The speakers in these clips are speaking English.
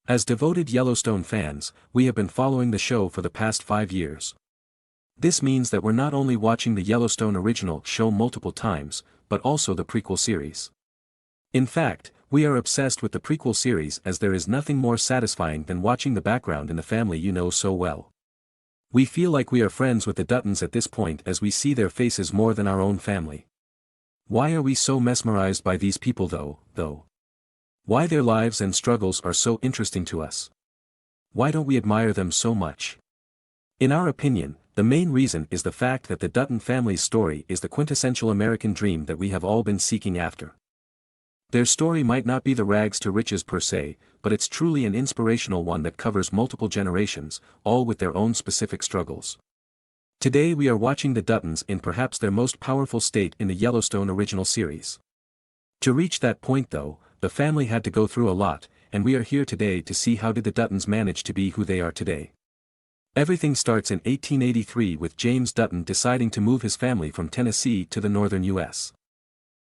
As devoted Yellowstone fans, we have been following the show for the past 5 years. This means that we're not only watching the Yellowstone original show multiple times, but also the prequel series. In fact, we are obsessed with the prequel series as there is nothing more satisfying than watching the background in the family you know so well. We feel like we are friends with the Duttons at this point as we see their faces more than our own family. Why are we so mesmerized by these people though? Why their lives and struggles are so interesting to us? Why don't we admire them so much? In our opinion, the main reason is the fact that the Dutton family's story is the quintessential American dream that we have all been seeking after. Their story might not be the rags to riches per se, but it's truly an inspirational one that covers multiple generations, all with their own specific struggles. Today we are watching the Duttons in perhaps their most powerful state in the Yellowstone original series. To reach that point though, the family had to go through a lot, and we are here today to see how did the Duttons manage to be who they are today. Everything starts in 1883 with James Dutton deciding to move his family from Tennessee to the northern U.S.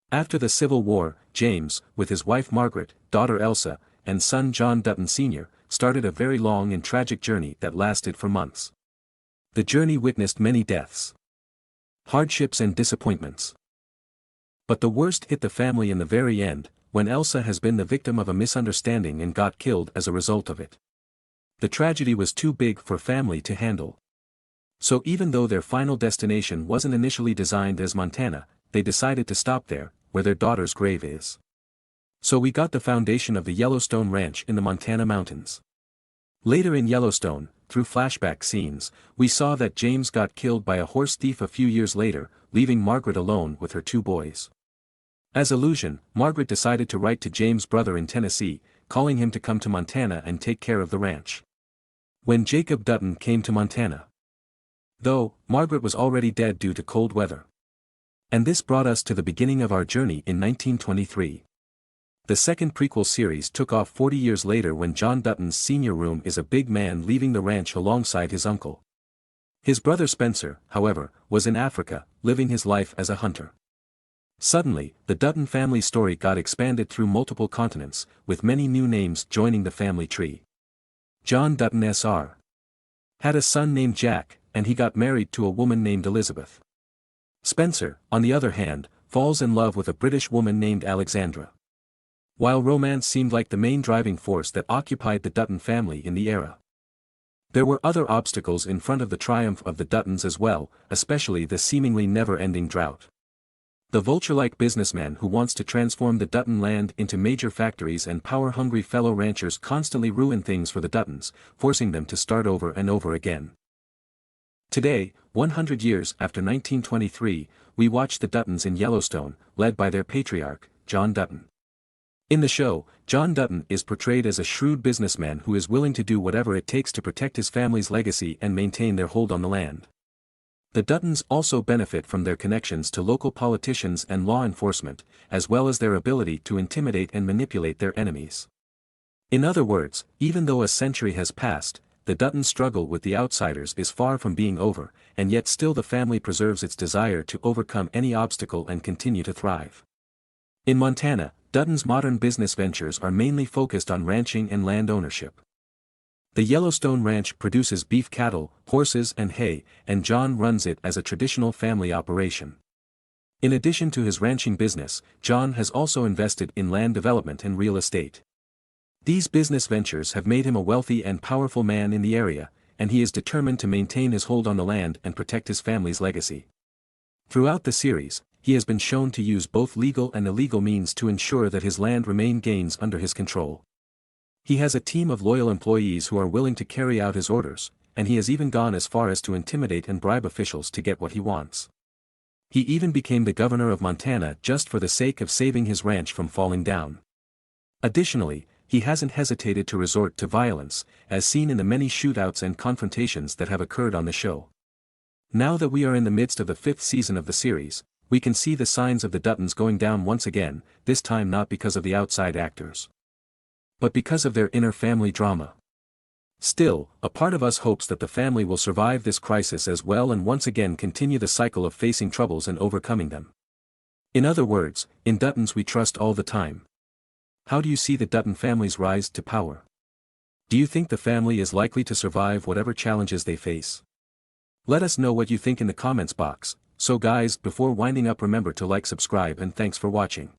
After the Civil War, James, with his wife Margaret, daughter Elsa, and son John Dutton Sr., started a very long and tragic journey that lasted for months. The journey witnessed many deaths, hardships and disappointments. But the worst hit the family in the very end, when Elsa has been the victim of a misunderstanding and got killed as a result of it. The tragedy was too big for family to handle. So even though their final destination wasn't initially designed as Montana, they decided to stop there, where their daughter's grave is. So we got the foundation of the Yellowstone Ranch in the Montana mountains. Later in Yellowstone, through flashback scenes, we saw that James got killed by a horse thief a few years later, leaving Margaret alone with her 2 boys. As illusion, Margaret decided to write to James' brother in Tennessee, calling him to come to Montana and take care of the ranch. When Jacob Dutton came to Montana, though, Margaret was already dead due to cold weather. And this brought us to the beginning of our journey in 1923. The second prequel series took off 40 years later when John Dutton's senior room is a big man leaving the ranch alongside his uncle. His brother Spencer, however, was in Africa, living his life as a hunter. Suddenly, the Dutton family story got expanded through multiple continents, with many new names joining the family tree. John Dutton Sr. had a son named Jack, and he got married to a woman named Elizabeth. Spencer, on the other hand, falls in love with a British woman named Alexandra. While romance seemed like the main driving force that occupied the Dutton family in the era, there were other obstacles in front of the triumph of the Duttons as well, especially the seemingly never-ending drought. The vulture-like businessman who wants to transform the Dutton land into major factories and power-hungry fellow ranchers constantly ruin things for the Duttons, forcing them to start over and over again. Today, 100 years after 1923, we watch the Duttons in Yellowstone, led by their patriarch, John Dutton. In the show, John Dutton is portrayed as a shrewd businessman who is willing to do whatever it takes to protect his family's legacy and maintain their hold on the land. The Duttons also benefit from their connections to local politicians and law enforcement, as well as their ability to intimidate and manipulate their enemies. In other words, even though a century has passed, the Dutton struggle with the outsiders is far from being over, and yet still the family preserves its desire to overcome any obstacle and continue to thrive. In Montana, Dutton's modern business ventures are mainly focused on ranching and land ownership. The Yellowstone Ranch produces beef cattle, horses and hay, and John runs it as a traditional family operation. In addition to his ranching business, John has also invested in land development and real estate. These business ventures have made him a wealthy and powerful man in the area, and he is determined to maintain his hold on the land and protect his family's legacy. Throughout the series, he has been shown to use both legal and illegal means to ensure that his land remains under his control. He has a team of loyal employees who are willing to carry out his orders, and he has even gone as far as to intimidate and bribe officials to get what he wants. He even became the governor of Montana just for the sake of saving his ranch from falling down. Additionally, he hasn't hesitated to resort to violence, as seen in the many shootouts and confrontations that have occurred on the show. Now that we are in the midst of the 5th season of the series, we can see the signs of the Duttons going down once again, this time not because of the outside actors, but because of their inner family drama. Still, a part of us hopes that the family will survive this crisis as well and once again continue the cycle of facing troubles and overcoming them. In other words, in Duttons we trust all the time. How do you see the Dutton family's rise to power? Do you think the family is likely to survive whatever challenges they face? Let us know what you think in the comments box. So guys, before winding up, remember to like, subscribe, and thanks for watching.